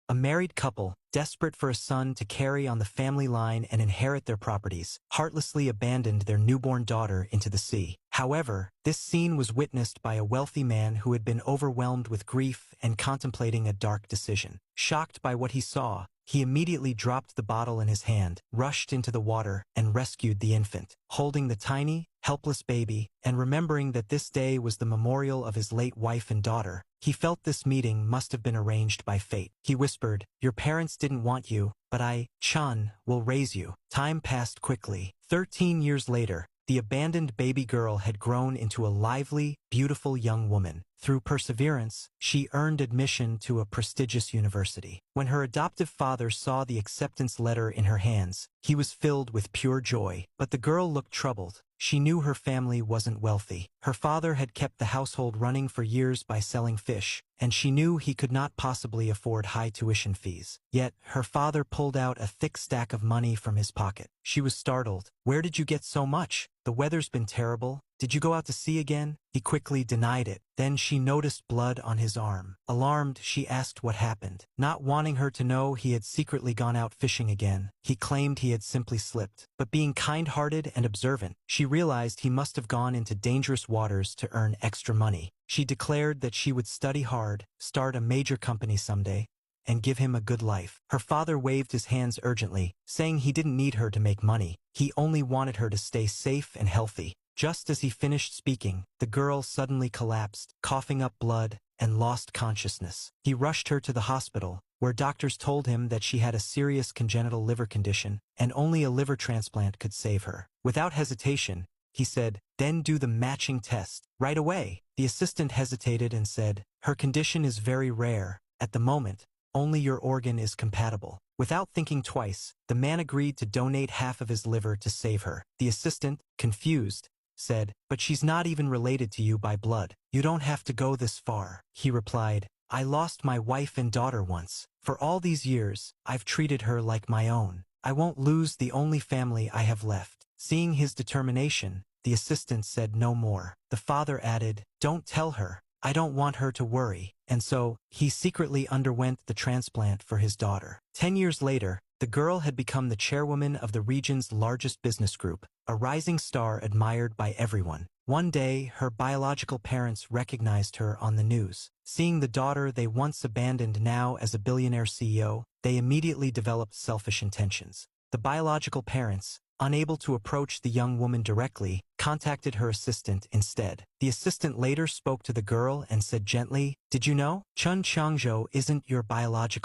A married couple, desperate for a son to carry on the family line and inherit their properties, heartlessly abandoned their newborn daughter into the sea. However, this scene was witnessed by a wealthy man who had been overwhelmed with grief and contemplating a dark decision. Shocked by what he saw, he immediately dropped the bottle in his hand, rushed into the water, and rescued the infant. Holding the tiny, helpless baby, and remembering that this day was the memorial of his late wife and daughter, he felt this meeting must have been arranged by fate. He whispered, "Your parents didn't want you, but I, Chun, will raise you." Time passed quickly. 13 years later, the abandoned baby girl had grown into a lively, beautiful young woman. Through perseverance, she earned admission to a prestigious university. When her adoptive father saw the acceptance letter in her hands, he was filled with pure joy. But the girl looked troubled. She knew her family wasn't wealthy. Her father had kept the household running for years by selling fish, and she knew he could not possibly afford high tuition fees. Yet, her father pulled out a thick stack of money from his pocket. She was startled. "Where did you get so much? The weather's been terrible. Did you go out to sea again?" He quickly denied it. Then she noticed blood on his arm. Alarmed, she asked what happened. Not wanting her to know he had secretly gone out fishing again, he claimed he had simply slipped. But being kind-hearted and observant, she realized he must have gone into dangerous waters to earn extra money. She declared that she would study hard, start a major company someday, and give him a good life. Her father waved his hands urgently, saying he didn't need her to make money. He only wanted her to stay safe and healthy. Just as he finished speaking, the girl suddenly collapsed, coughing up blood, and lost consciousness. He rushed her to the hospital, where doctors told him that she had a serious congenital liver condition, and only a liver transplant could save her. Without hesitation, he said, "Then do the matching test. Right away." The assistant hesitated and said, "Her condition is very rare. At the moment, only your organ is compatible." Without thinking twice, the man agreed to donate half of his liver to save her. The assistant, confused, said, "But she's not even related to you by blood. You don't have to go this far." He replied, "I lost my wife and daughter once. For all these years, I've treated her like my own. I won't lose the only family I have left." Seeing his determination, the assistant said no more. The father added, "Don't tell her. I don't want her to worry." And so, he secretly underwent the transplant for his daughter. 10 years later, the girl had become the chairwoman of the region's largest business group, a rising star admired by everyone. One day, her biological parents recognized her on the news. Seeing the daughter they once abandoned now as a billionaire CEO, they immediately developed selfish intentions. The biological parents, unable to approach the young woman directly, contacted her assistant instead. The assistant later spoke to the girl and said gently, "Did you know? Chun Changzhou isn't your biological